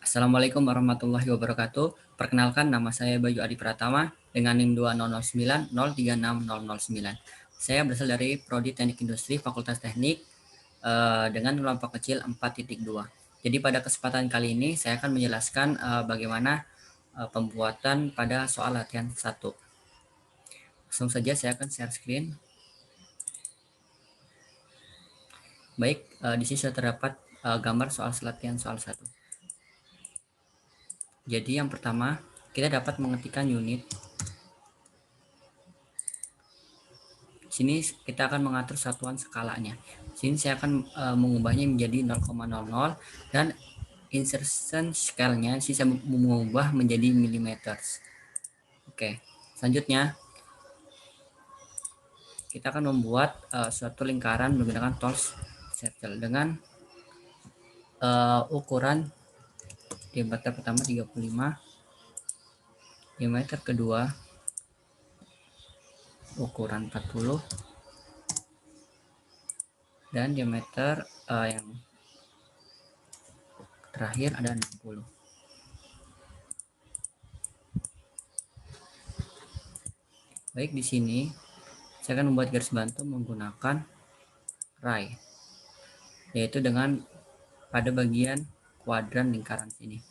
Assalamualaikum warahmatullahi wabarakatuh. Perkenalkan, nama saya Bayu Adi Pratama dengan NIM 2009036009. Saya berasal dari Prodi Teknik Industri Fakultas Teknik dengan kelompok kecil 4.2. Jadi pada kesempatan kali ini saya akan menjelaskan bagaimana pembuatan pada soal latihan 1. Langsung saja saya akan share screen. Baik, di sini sudah terdapat gambar soal latihan soal 1. Jadi yang pertama, kita dapat mengetikkan unit. Sini kita akan mengatur satuan skalanya. Sini saya akan mengubahnya menjadi 0,00 dan insertion scale-nya saya mengubah menjadi millimeter. Oke, selanjutnya kita akan membuat suatu lingkaran menggunakan tools circle dengan ukuran diameter pertama 35, diameter kedua ukuran 40, dan diameter yang terakhir ada 60. Baik, di sini saya akan membuat garis bantu menggunakan ray, yaitu dengan pada bagian kuadran lingkaran sini.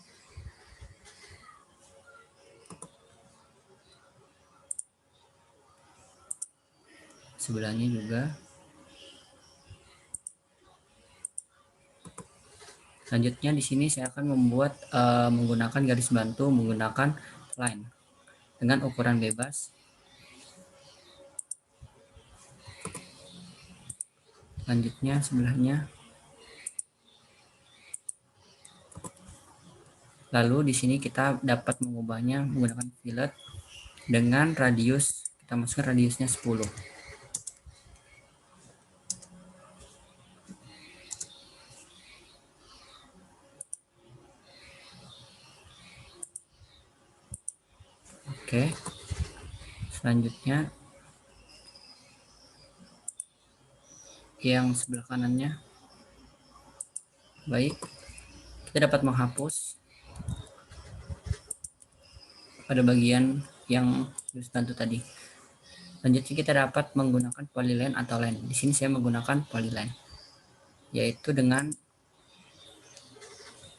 Sebelahnya juga. Selanjutnya di sini saya akan membuat menggunakan garis bantu menggunakan line dengan ukuran bebas. Selanjutnya sebelahnya. Lalu di sini kita dapat mengubahnya menggunakan fillet dengan radius, kita masukkan radiusnya 10. Oke. Selanjutnya yang sebelah kanannya. Baik. Kita dapat menghapus pada bagian yang garis bantu tadi. Selanjutnya kita dapat menggunakan polyline atau line. Di sini saya menggunakan polyline, yaitu dengan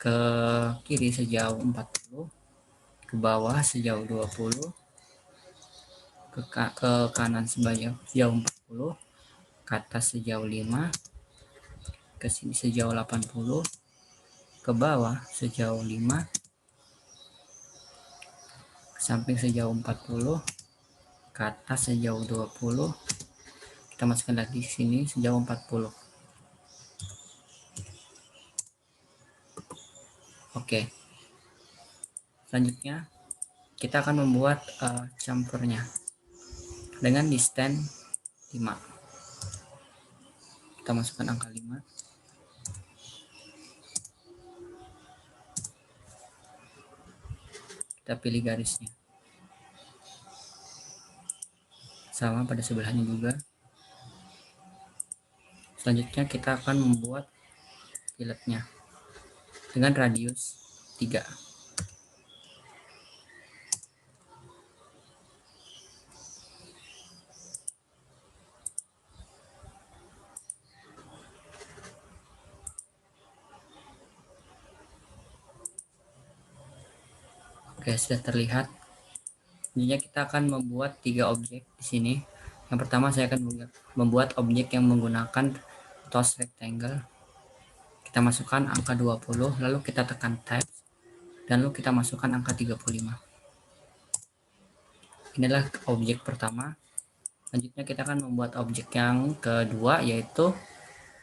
ke kiri sejauh 40, ke bawah sejauh 20, ke kanan sejauh 40, ke atas sejauh 5, ke sini sejauh 80, ke bawah sejauh 5, ke samping sejauh 40, ke atas sejauh 20, kita masukkan lagi di sini sejauh 40. Oke. Selanjutnya kita akan membuat campurnya dengan distance 5. Kita masukkan angka 5. Kita pilih garisnya. Sama pada sebelahnya juga. Selanjutnya kita akan membuat filletnya dengan radius 3. Oke, sudah terlihat. Selanjutnya kita akan membuat 3 objek di sini. Yang pertama saya akan membuat objek yang menggunakan tools rectangle. Kita masukkan angka 20, lalu kita tekan tab, dan lalu kita masukkan angka 35. Inilah objek pertama. Selanjutnya kita akan membuat objek yang kedua, yaitu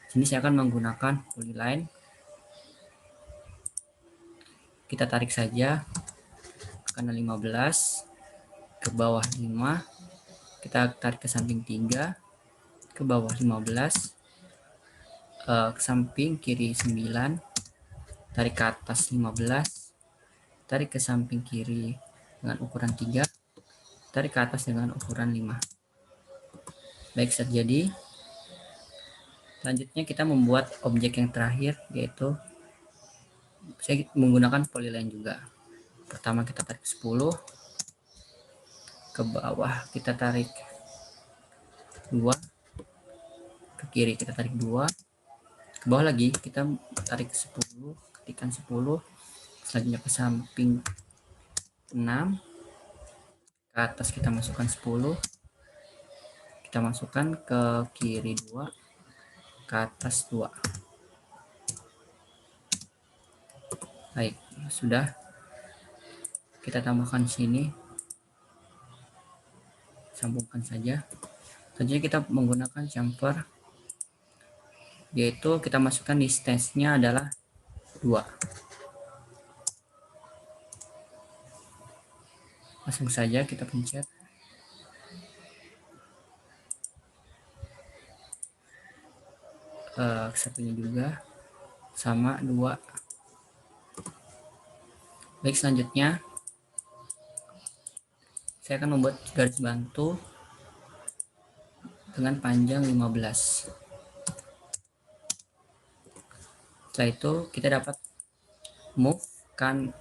sini saya akan menggunakan polyline. Kita tarik saja ke kanan 15, ke bawah 5, kita tarik ke samping 3, ke bawah 15, ke samping kiri 9, tarik ke atas 15, tarik ke samping kiri dengan ukuran 3, tarik ke atas dengan ukuran 5. Baik, set jadi. Selanjutnya kita membuat objek yang terakhir, yaitu saya menggunakan polyline juga. Pertama kita tarik 10, ke bawah kita tarik 2, ke kiri kita tarik 2, ke bawah lagi kita tarik 10, ketikan 10, selanjutnya ke samping 6, ke atas kita masukkan 10, kita masukkan ke kiri 2, ke atas 2. Baik, sudah. Kita tambahkan sini, sambungkan saja. Selanjutnya kita menggunakan chamfer, yaitu kita masukkan distance-nya adalah 2. Langsung saja kita pencet. Satunya juga sama 2. Baik, selanjutnya saya akan membuat garis bantu dengan panjang 15. Setelah itu kita dapat move kan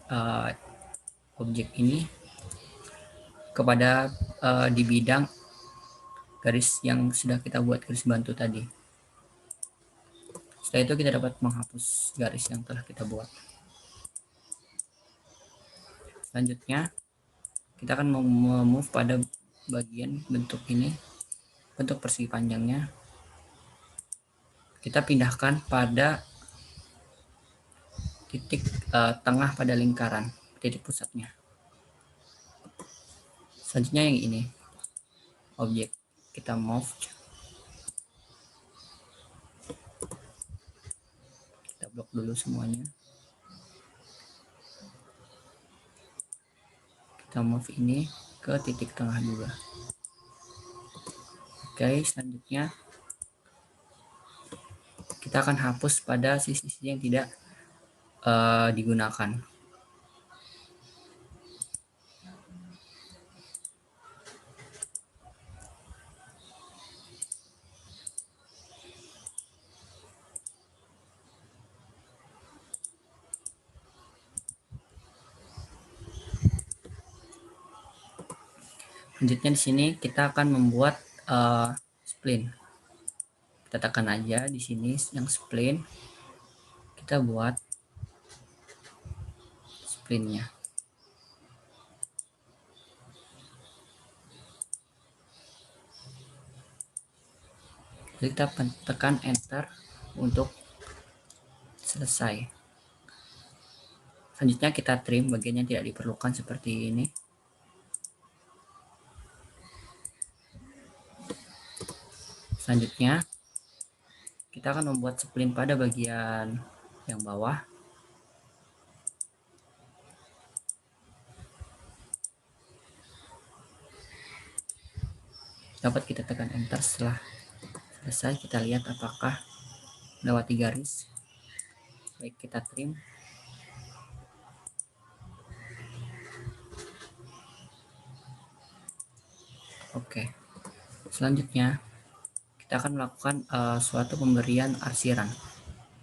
objek ini kepada di bidang garis yang sudah kita buat garis bantu tadi. Setelah itu kita dapat menghapus garis yang telah kita buat. Selanjutnya kita akan memove pada bagian bentuk ini, bentuk persegi panjangnya. Kita pindahkan pada titik tengah pada lingkaran, titik pusatnya. Selanjutnya yang ini, objek kita move, kita blok dulu semuanya. Kita move ini ke titik tengah juga. Oke, selanjutnya kita akan hapus pada sisi-sisi yang tidak digunakan. Selanjutnya di sini kita akan membuat spline. Kita tekan aja di sini yang spline. Kita buat spline-nya. Jadi kita tekan enter untuk selesai. Selanjutnya kita trim bagian yang tidak diperlukan seperti ini. Selanjutnya kita akan membuat spline pada bagian yang bawah. Dapat kita tekan enter. Setelah selesai kita lihat apakah melewati garis. Baik, kita trim. Oke, selanjutnya kita akan melakukan suatu pemberian arsiran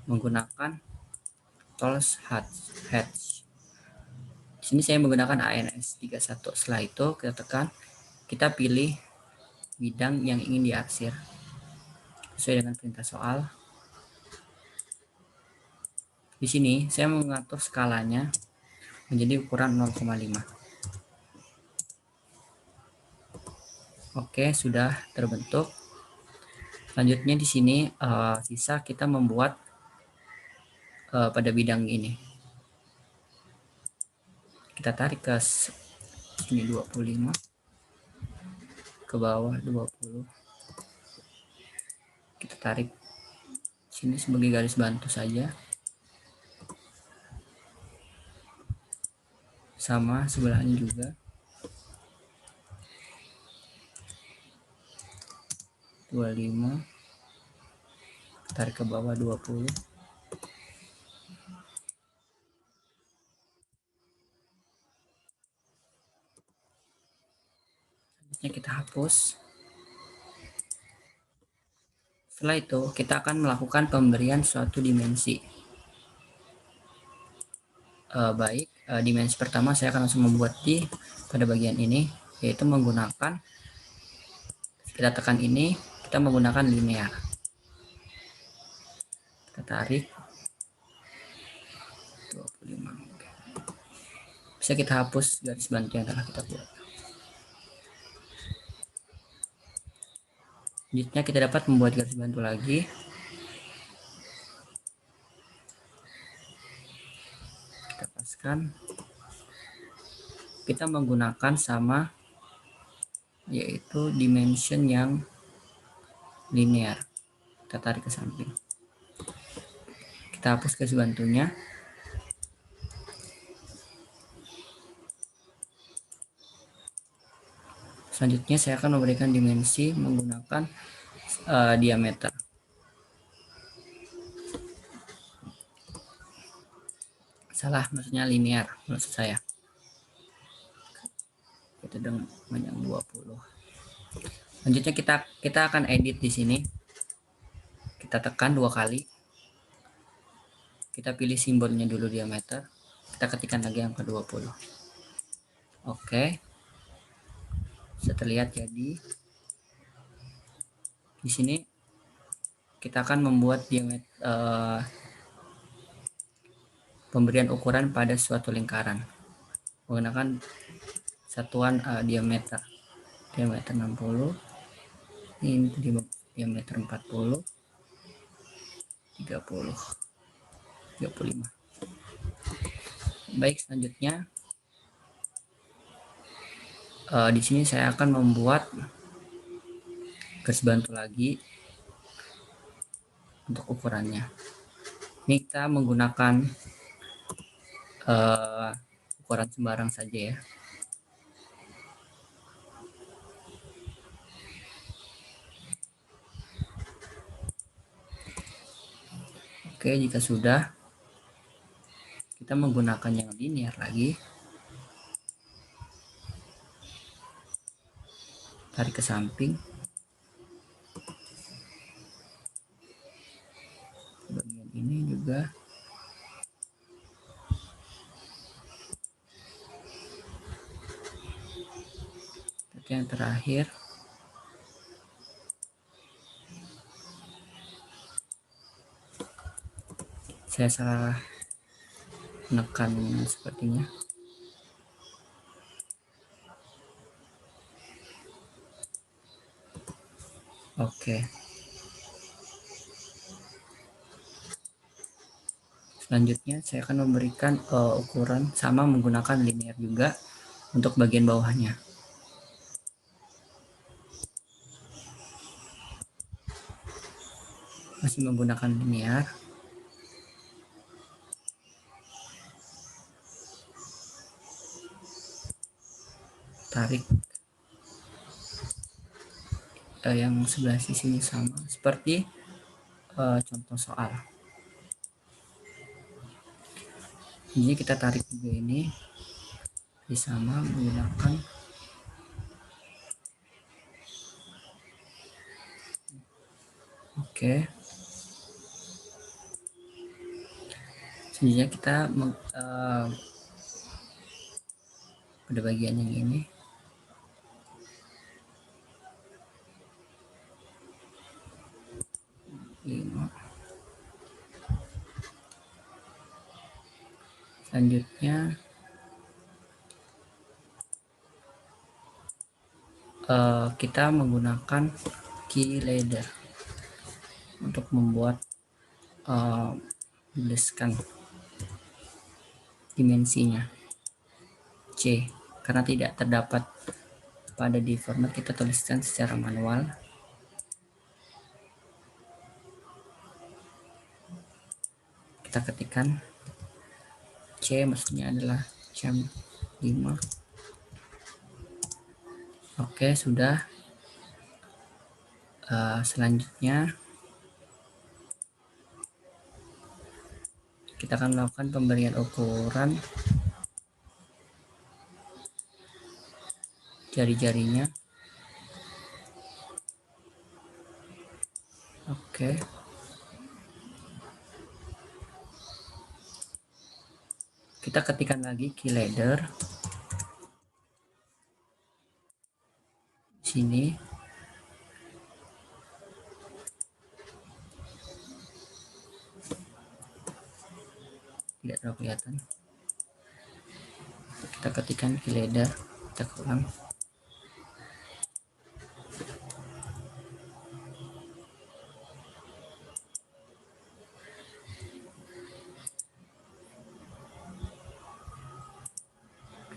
menggunakan tools hatch. Di sini saya menggunakan ANS 31. Setelah itu kita tekan, kita pilih bidang yang ingin diarsir sesuai dengan perintah soal. Di sini saya mengatur skalanya menjadi ukuran 0,5. Oke, sudah terbentuk. Selanjutnya di sini sisa kita membuat pada bidang ini. Kita tarik ke sini 25, ke bawah 20. Kita tarik sini sebagai garis bantu saja. Sama sebelahnya juga. 25, tarik ke bawah 20. Selanjutnya kita hapus. Setelah itu kita akan melakukan pemberian suatu dimensi. Baik, dimensi pertama saya akan langsung membuat pada bagian ini, yaitu menggunakan, kita tekan ini, kita menggunakan linear. Kita tarik 25. Bisa kita hapus garis bantu yang telah kita buat. Selanjutnya kita dapat membuat garis bantu lagi. Kita paskan. Kita menggunakan sama, yaitu dimension yang linear. Kita tarik ke samping. Kita hapus garis bantunya. Selanjutnya saya akan memberikan dimensi menggunakan diameter. Salah, maksudnya linear maksud saya. Kita dengan panjang 20. Selanjutnya kita akan edit di sini. Kita tekan 2 kali. Kita pilih simbolnya dulu diameter. Kita ketikkan lagi angka 20. Oke. Bisa terlihat jadi di sini kita akan membuat diameter pemberian ukuran pada suatu lingkaran menggunakan satuan diameter 60, ini diameter 40, 30, 35. Baik, selanjutnya di sini saya akan membuat garis bantu lagi untuk ukurannya. Ini kita menggunakan ukuran sembarang saja ya. Oke, jika sudah, kita menggunakan yang linear lagi. Tarik ke samping. Bagian ini juga. Yang terakhir. Saya salah menekan sepertinya. Oke. Selanjutnya saya akan memberikan ukuran sama menggunakan linear juga untuk bagian bawahnya. Masih menggunakan linear. Tarik yang sebelah sisinya sama seperti contoh soal. Ini kita tarik juga ini sama menggunakan oke. Selanjutnya kita pada bagian yang ini selanjutnya kita menggunakan key ladder untuk membuat tuliskan dimensinya C, karena tidak terdapat pada di format, kita tuliskan secara manual. Kita ketikkan C, maksudnya adalah jam 5. Oke, sudah. Selanjutnya kita akan melakukan pemberian ukuran jari-jarinya. Oke. Kita ketikkan lagi key ladder di sini. Tidak terlalu kelihatan. Kita ketikkan key ladder, kita ulang.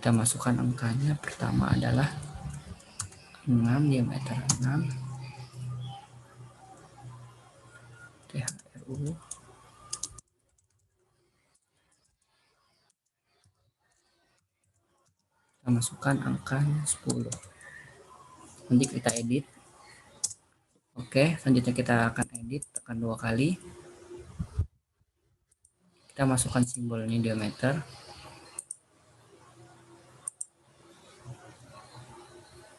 Kita masukkan angkanya. Pertama adalah 6, diameter 6, THRU. Kita masukkan angkanya 10. Nanti kita edit. Oke, selanjutnya kita akan edit, tekan 2 kali. Kita masukkan simbolnya diameter.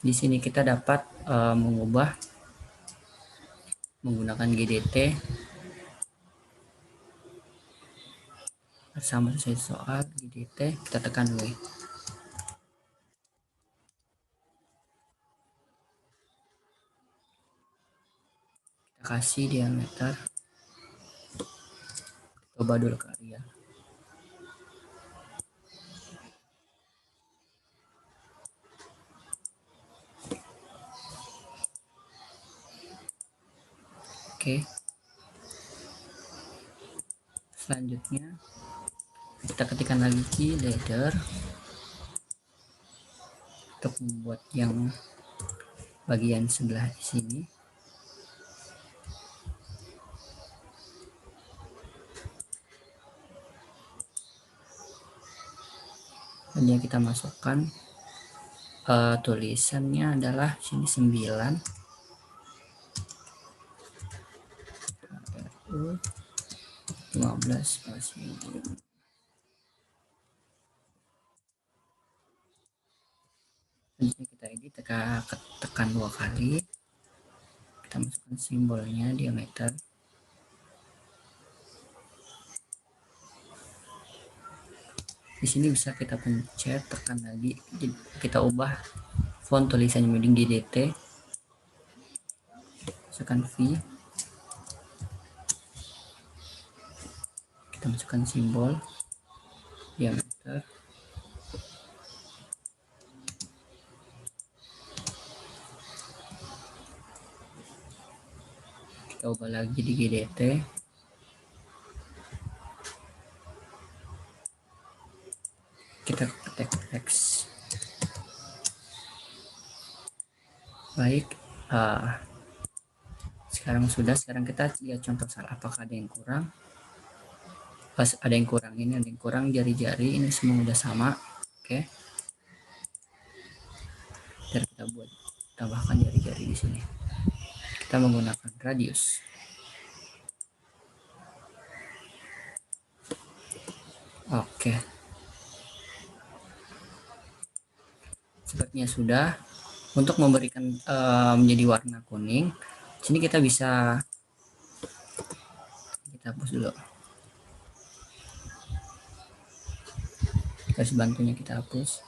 Di sini kita dapat mengubah menggunakan GDT bersama selesai soal GDT. Kita tekan W. Kita kasih diameter. Coba dulu karya. Oke. Selanjutnya kita ketikkan lagi key ladder untuk membuat yang bagian sebelah di sini. Dan yang kita masukkan tulisannya adalah sini 9 RU 15 spasi. Selanjutnya kita edit, tekan 2 kali. Kita masukkan simbolnya diameter. Di sini bisa kita pencet, tekan lagi, kita ubah font tulisannya menjadi GDT. Masukkan V. Kita masukkan simbol diameter. Kita ubah lagi di GDT. Kita ketik teks. Baik, sekarang kita lihat contoh salah. Apakah ada yang kurang? Pas ada yang kurang, ini ada yang kurang jari-jari, ini semua udah sama. Oke. Ntar kita buat tambahkan jari-jari di sini. Kita menggunakan radius. Oke. Sepertinya sudah. Untuk memberikan menjadi warna kuning, sini kita bisa hapus dulu. Garis bantunya kita hapus.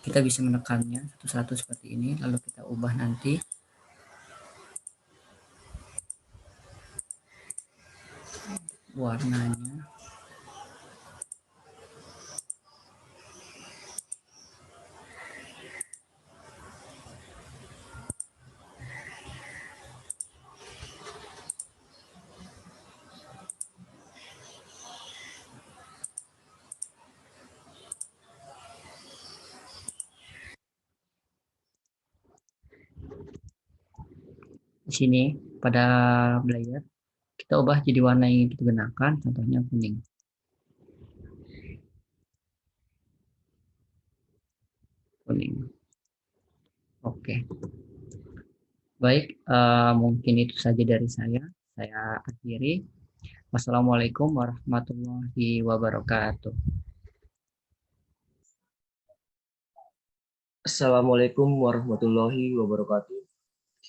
Kita bisa menekannya satu-satu seperti ini, lalu kita ubah nanti. Warnanya. Di sini pada layer kita ubah jadi warna yang kita gunakan, contohnya kuning. Kuning. Oke. Baik, mungkin itu saja dari saya. Saya akhiri. Wassalamualaikum warahmatullahi wabarakatuh. Assalamualaikum warahmatullahi wabarakatuh.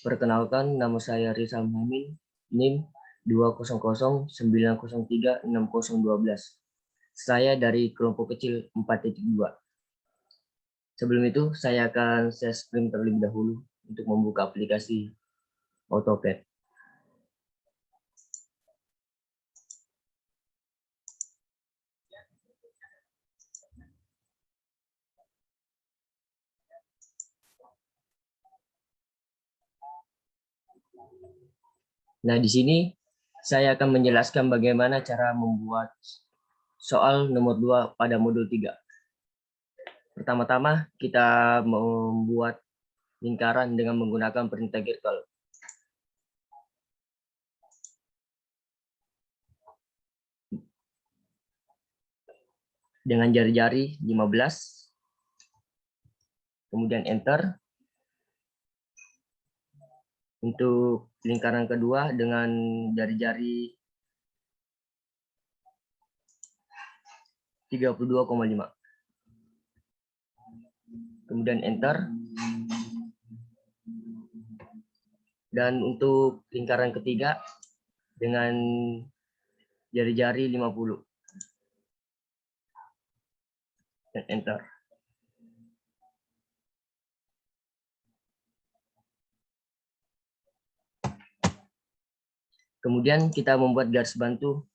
Perkenalkan, nama saya Rizal Muhammad, NIM 20090360012. Saya dari kelompok kecil 4.2. Sebelum itu, saya akan share screen terlebih dahulu untuk membuka aplikasi AutoCAD. Nah, di sini saya akan menjelaskan bagaimana cara membuat soal nomor 2 pada modul 3. Pertama-tama, kita membuat lingkaran dengan menggunakan perintah circle. Dengan jari-jari 15, kemudian enter. Untuk lingkaran kedua dengan jari-jari 32,5. Kemudian enter. Dan untuk lingkaran ketiga dengan jari-jari 50. Dan enter. Kemudian kita membuat garis bantu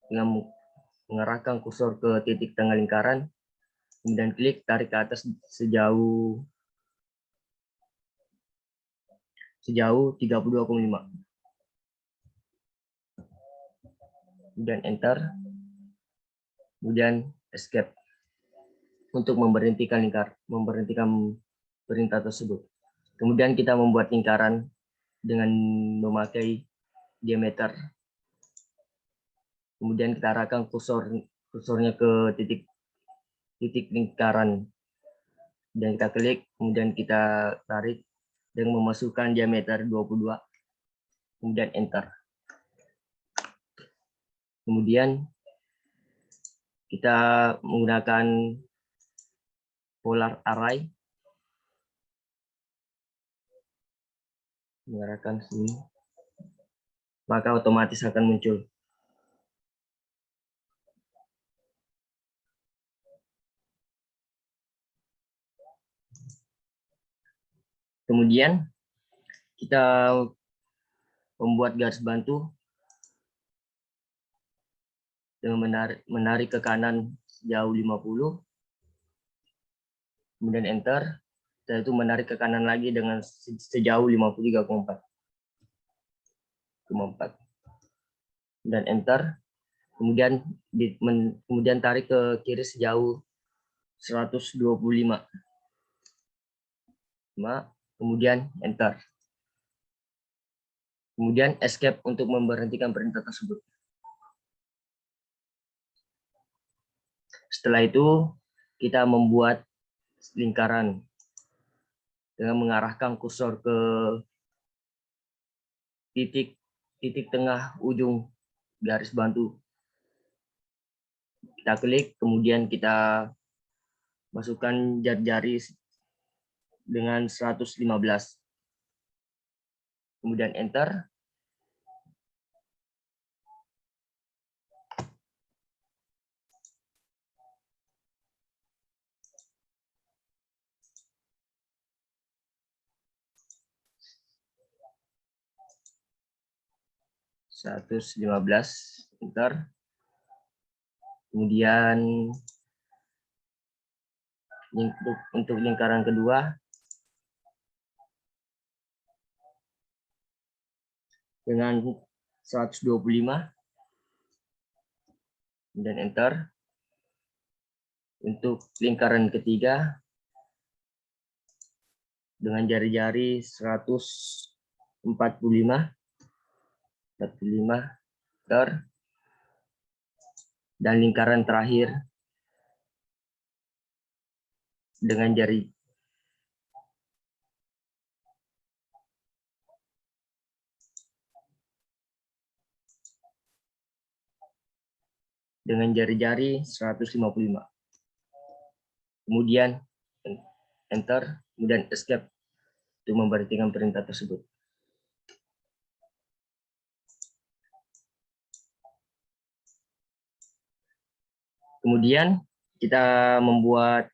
dengan mengarahkan kursor ke titik tengah lingkaran, kemudian klik tarik ke atas sejauh 32,5. Kemudian enter, kemudian escape untuk memberhentikan perintah tersebut. Kemudian kita membuat lingkaran dengan memakai diameter. Kemudian kita arahkan kursornya ke titik lingkaran dan kita klik, kemudian kita tarik dan memasukkan diameter 22. Kemudian enter. Kemudian kita menggunakan polar array, mengarahkan sini, maka otomatis akan muncul. Kemudian kita membuat garis bantu dengan menarik ke kanan sejauh 50, kemudian enter, setelah itu menarik ke kanan lagi dengan sejauh 53,4, dan enter, kemudian tarik ke kiri sejauh 125, kemudian enter. Kemudian escape untuk memberhentikan perintah tersebut. Setelah itu, kita membuat lingkaran dengan mengarahkan kursor ke titik tengah ujung garis bantu. Kita klik, kemudian kita masukkan jari-jari dengan 115. Kemudian enter. Enter. Kemudian untuk lingkaran kedua dengan 125, kemudian enter. Untuk lingkaran ketiga dengan jari-jari 145, enter. Dan lingkaran terakhir dengan jari jari-jari 155. Kemudian enter, kemudian escape untuk memberhentikan perintah tersebut. Kemudian kita membuat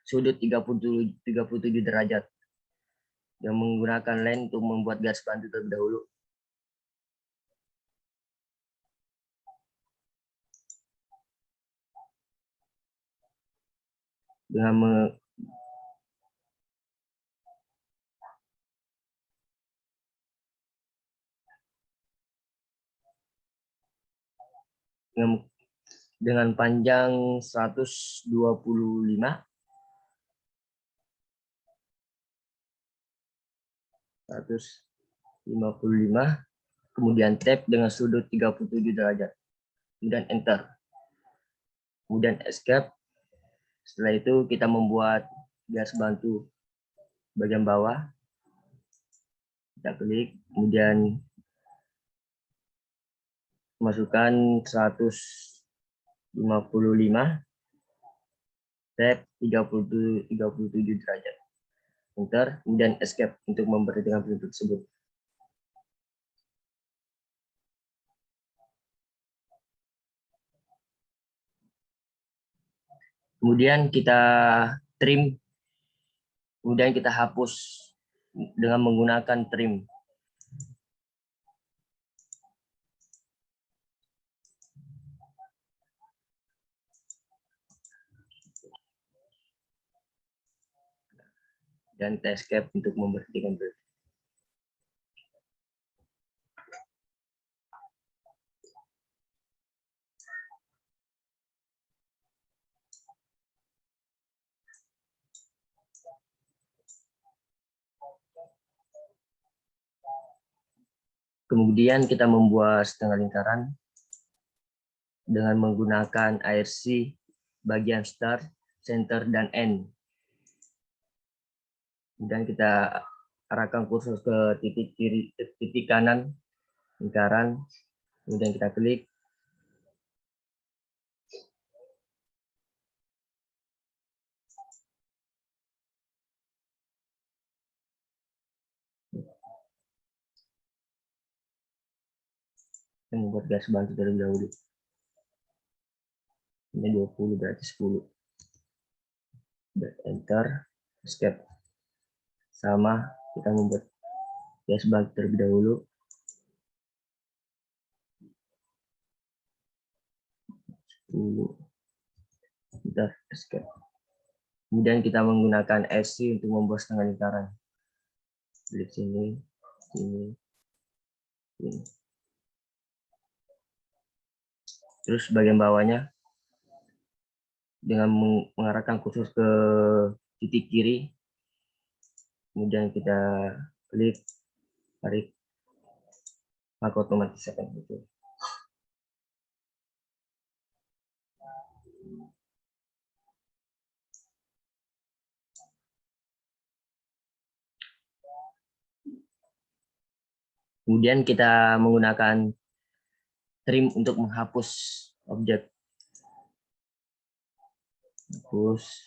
sudut 37 derajat yang menggunakan line untuk membuat garis bantu terlebih dahulu. Dengan panjang 125, kemudian tab dengan sudut 37 derajat, kemudian enter, kemudian escape. Setelah itu kita membuat garis bantu bagian bawah, kita klik, kemudian masukkan 155, tab 37 derajat, enter, kemudian escape untuk memberhentikan pintu tersebut. Kemudian kita trim, kemudian kita hapus dengan menggunakan trim. Dan escape untuk memberhentikan pintu. Kemudian kita membuat setengah lingkaran dengan menggunakan IRC bagian start, center, dan end. Kemudian kita arahkan kursor ke titik kanan lingkaran, kemudian kita klik. Dan membuat garis bantu terlebih dahulu. Ini 20 berarti 10. Dan enter, escape. Sama, kita membuat garis bantu terlebih dahulu. Kita escape. Kemudian kita menggunakan SC untuk membuat setengah lingkaran. Klik sini, sini, sini. Terus bagian bawahnya dengan mengarahkan kursor ke titik kiri, kemudian kita klik, tarik, maka otomatis akan muncul. Kemudian kita menggunakan trim untuk menghapus objek. Hapus.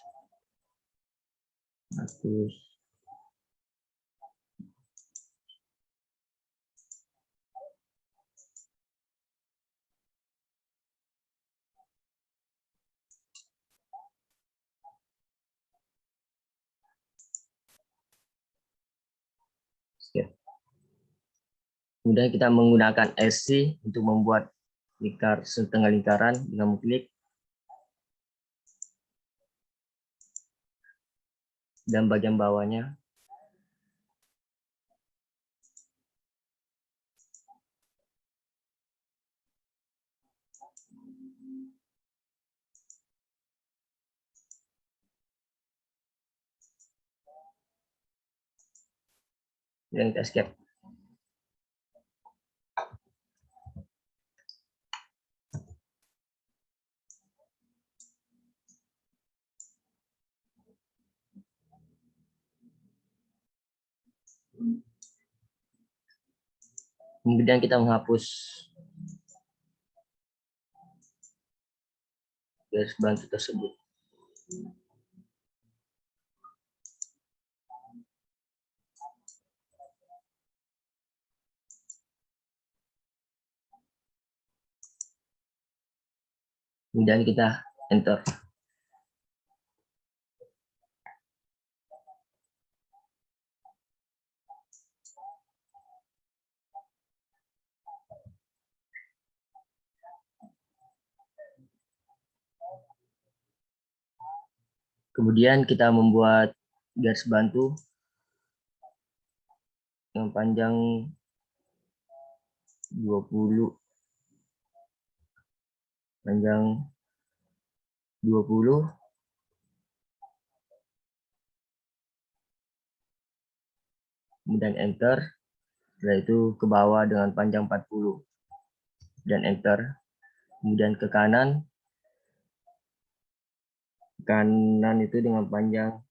Kemudian kita menggunakan SC untuk membuat setengah lingkaran dengan mengklik dan bagian bawahnya dan kita escape. Kemudian kita menghapus garis bantu tersebut. kemudian kita enter. Kemudian kita membuat garis bantu yang panjang 20, panjang 20, kemudian enter. Setelah itu ke bawah dengan panjang 40 dan enter. Kemudian ke kanan itu dengan panjang 4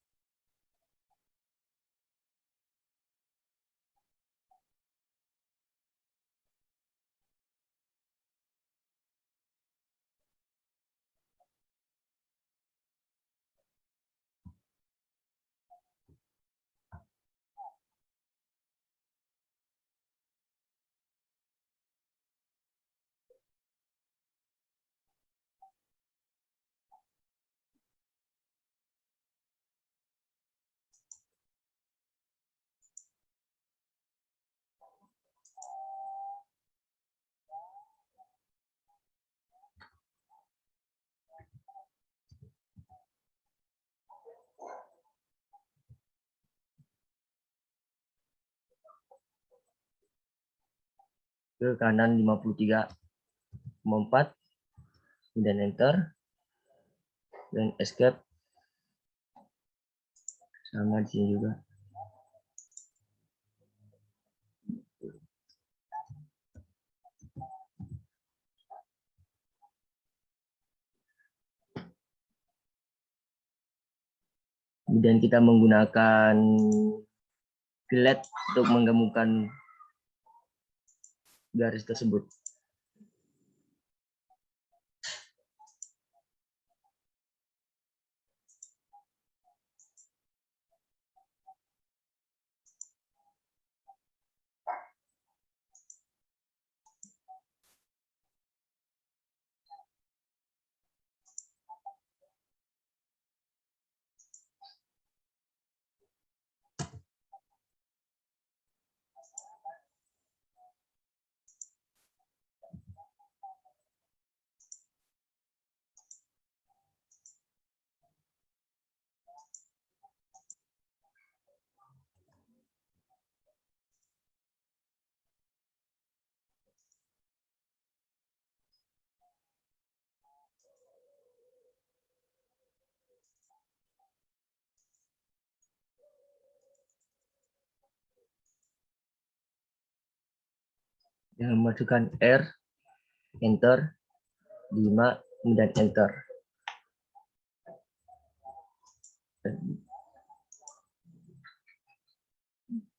ke kanan 53,4, kemudian enter dan escape. Sama di sini juga. Kemudian kita menggunakan fillet untuk menggabungkan garis tersebut. Yang memasukkan R, enter, 5, kemudian enter.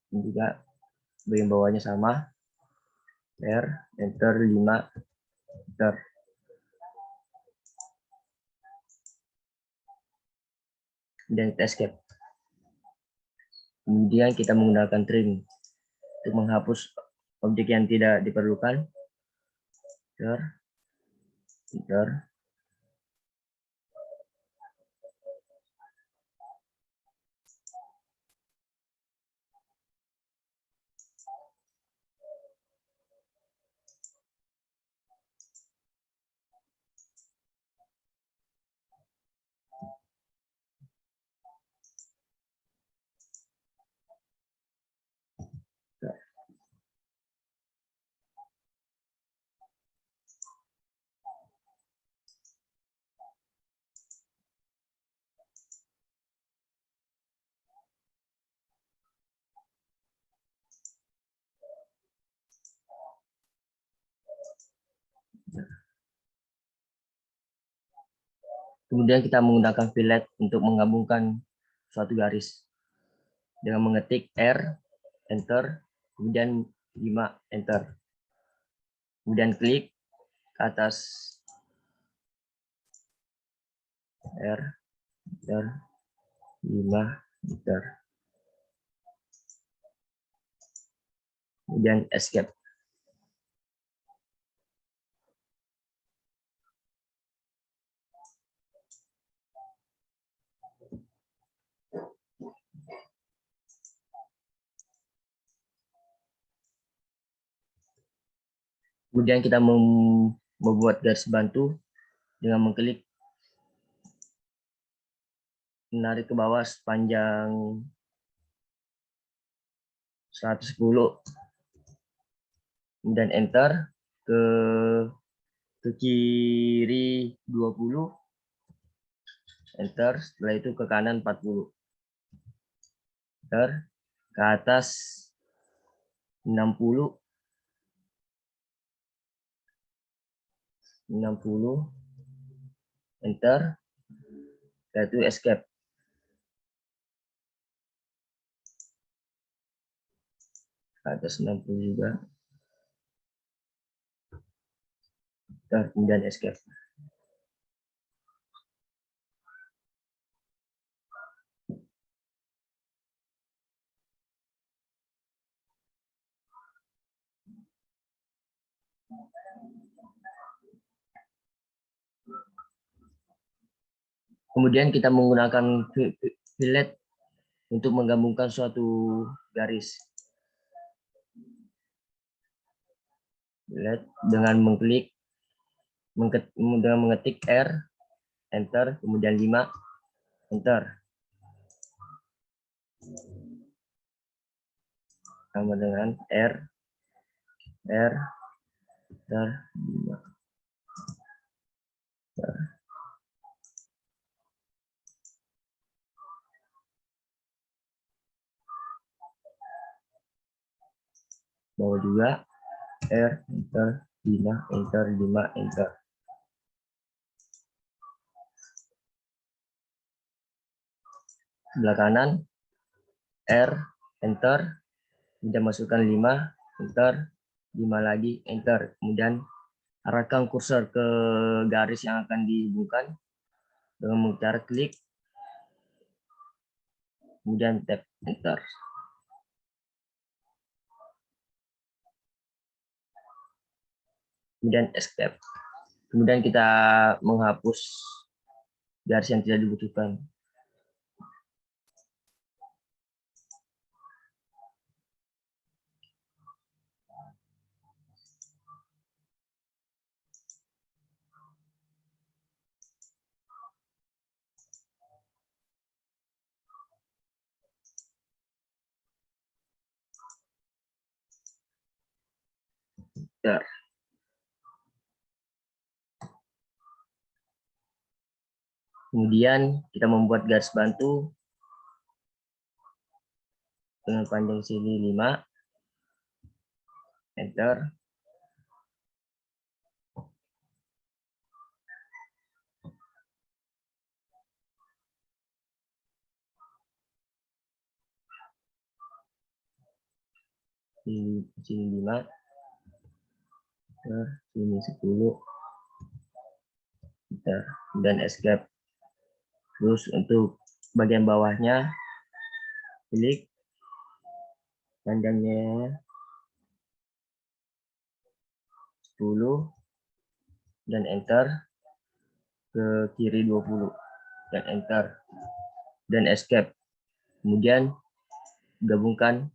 Ini juga bagian bawahnya sama. R, enter, 5, enter. Dan kita escape. Kemudian kita menggunakan trim untuk menghapus objek yang tidak diperlukan. Enter, enter. Kemudian kita menggunakan fillet untuk menggabungkan suatu garis dengan mengetik R, enter, kemudian 5, enter. Kemudian klik ke atas R, enter, 5, enter. Kemudian escape. Kemudian kita membuat garis bantu dengan mengklik menarik ke bawah sepanjang 110, kemudian enter, ke kiri 20, enter, setelah itu ke kanan 40, enter, ke atas 60, 60, enter, setelah itu escape. Ke atas 60 juga, enter, kemudian escape. Kemudian kita menggunakan fillet untuk menggabungkan suatu garis. Fillet dengan dengan mengetik R, enter, kemudian 5, enter. Sama dengan R, enter, 5. Bawah juga R, enter, 5, enter, 5, enter. Sebelah kanan R, enter, kemudian masukkan 5, enter, 5 lagi, enter. Kemudian arahkan kursor ke garis yang akan dihubungkan dengan cara klik, kemudian tap enter. Kemudian escape. Kemudian kita menghapus garis yang tidak dibutuhkan. Ya. Kemudian kita membuat garis bantu dengan panjang sini 5, enter. Sini 5, enter. Sini 10, enter. Dan escape. Terus untuk bagian bawahnya, klik panjangnya 10 dan enter, ke kiri 20 dan enter, dan escape. Kemudian gabungkan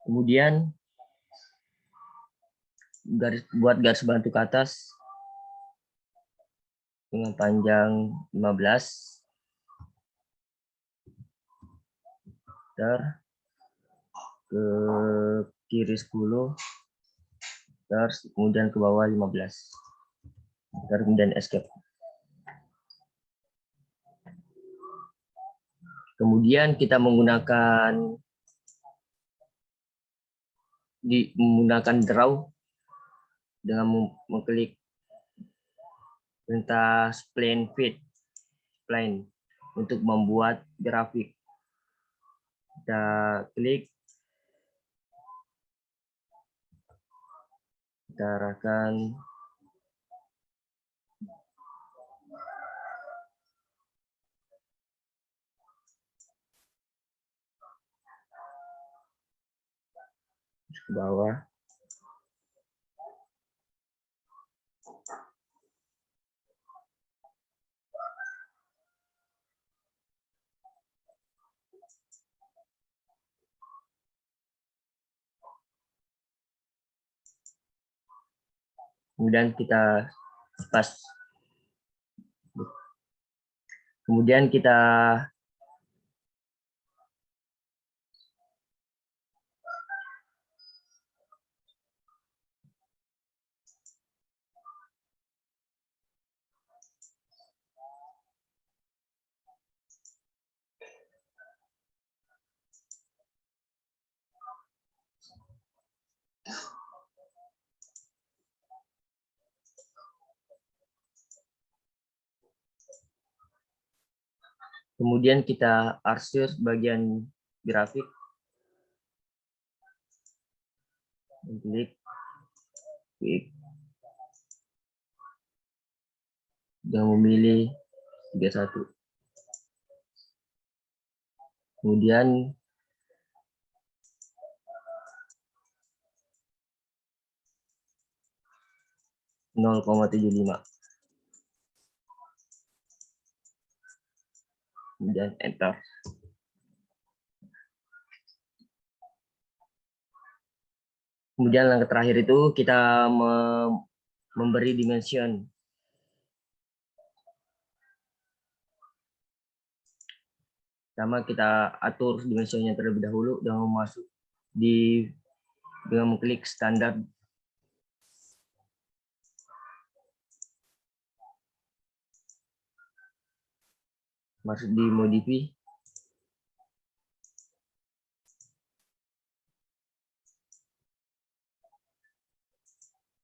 Kemudian buat garis bantu ke atas dengan panjang 15, ke kiri 10, kemudian ke bawah 15, kemudian escape. Kemudian kita menggunakan draw dengan mengklik perintah spline fit spline untuk membuat grafik. Kita klik, kita arahkan ke bawah. Kemudian kita pas. Kemudian kita arsir bagian grafik, klik dan memilih 31. Kemudian (0,75). Kemudian enter. Kemudian langkah terakhir itu kita memberi dimension. Pertama kita atur dimensinya terlebih dahulu dengan mengklik standar. Masuk di modify.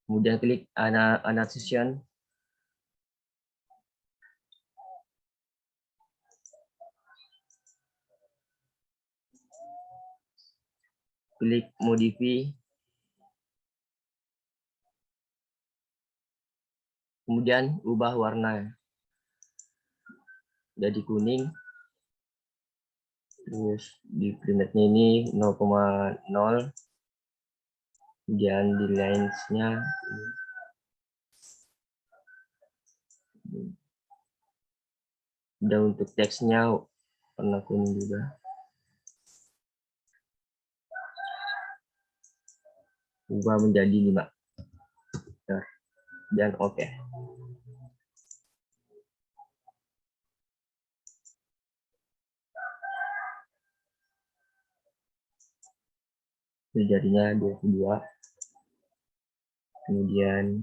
Kemudian klik annotation. Klik modify. Kemudian ubah warna jadi kuning. Terus di primatnya ini 0,0. Kemudian di lines-nya dan untuk teksnya warna kuning juga. Ubah menjadi 5. Dan oke. Jadinya 22. Kemudian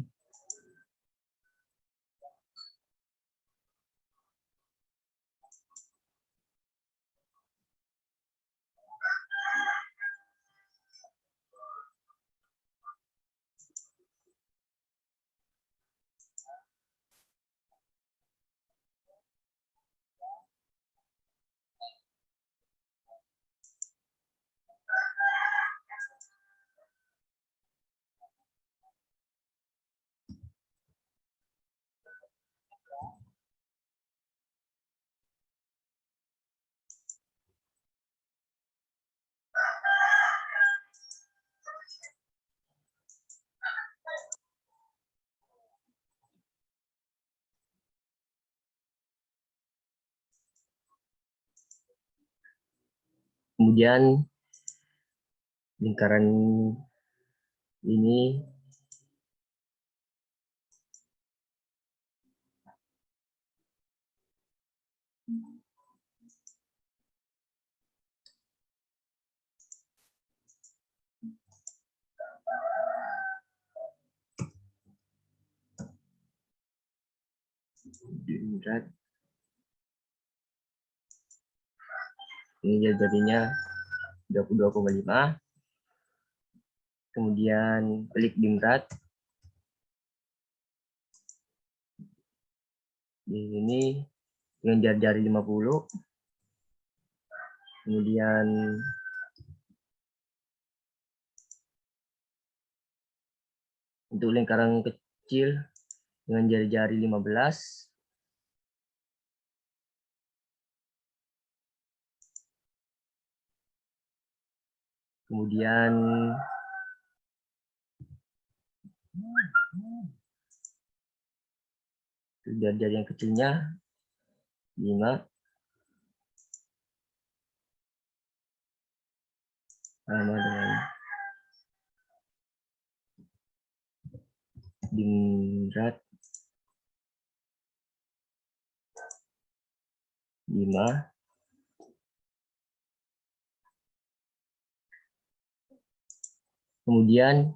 lingkaran ini berat. Ini jadinya 22,5. Kemudian klik dimrat. Di sini dengan jari-jari 50. Kemudian untuk lingkaran kecil dengan jari-jari 15. Kemudian jari-jari yang kecilnya 5. Sama dengan dimrat 5. Kemudian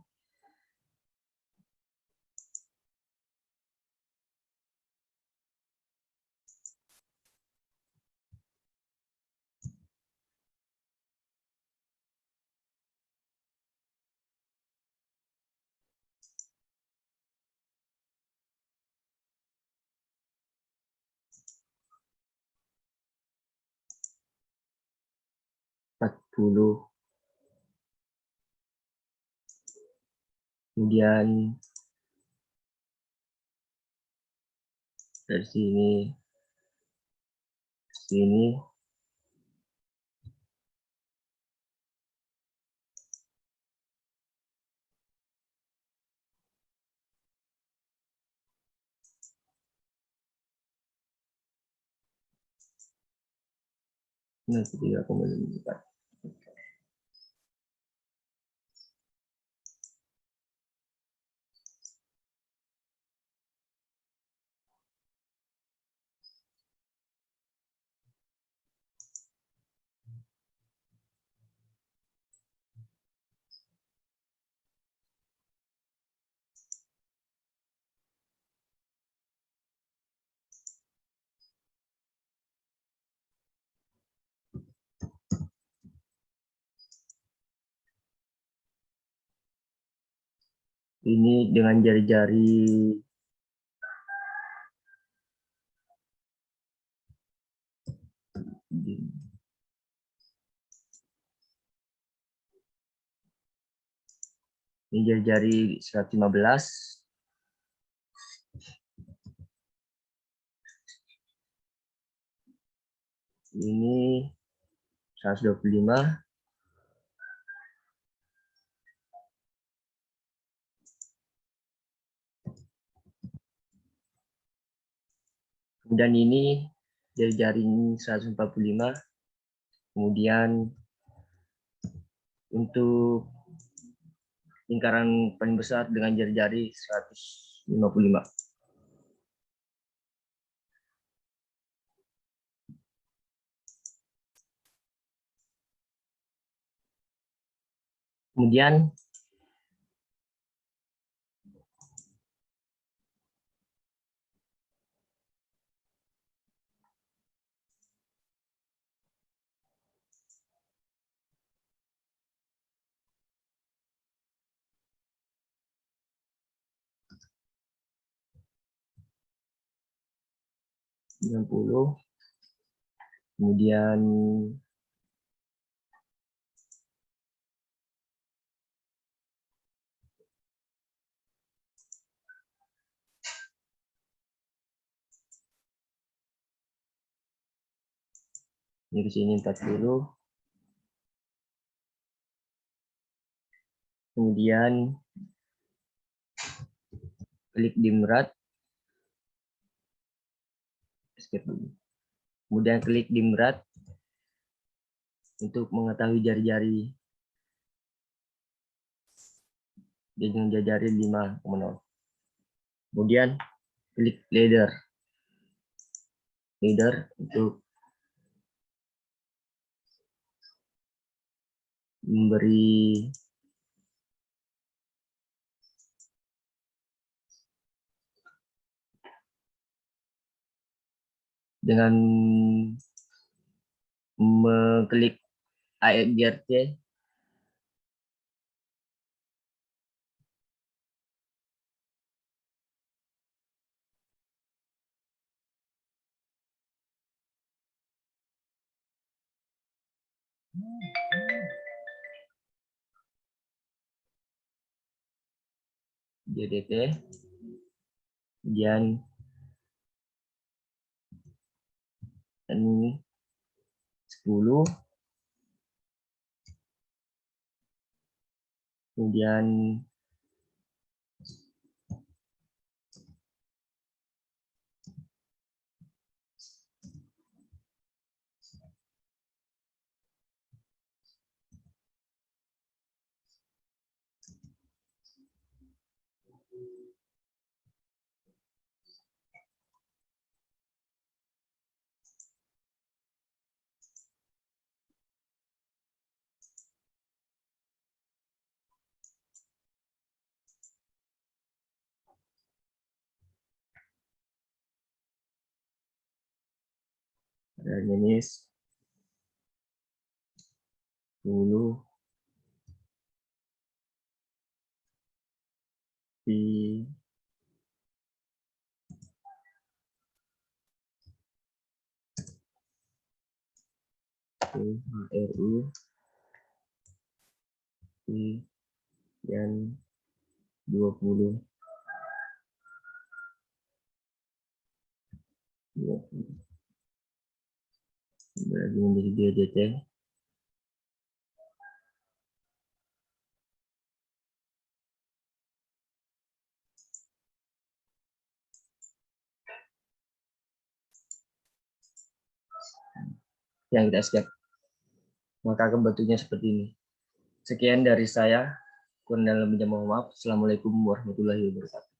kemudian dari sini ke sini nanti 3,4. Ini dengan jari-jari ini jari-jari 115. Ini 125. Kemudian ini jari-jari 145. Kemudian untuk lingkaran paling besar dengan jari-jari 155. Kemudian kemudian ini di sini 40. Kemudian klik dimrat. Kemudian klik dimrat untuk mengetahui jari-jari dengan jari 5,0. Kemudian klik leader untuk memberi dengan mengklik AFGRT GDT, kemudian ini 10, kemudian jenis 10 di HRU dan 20 berarti menjadi GDT. Yang kita skip, maka akan bentuknya seperti ini. Sekian dari saya, kurang dan lebihnya mohon maaf. Assalamualaikum warahmatullahi wabarakatuh.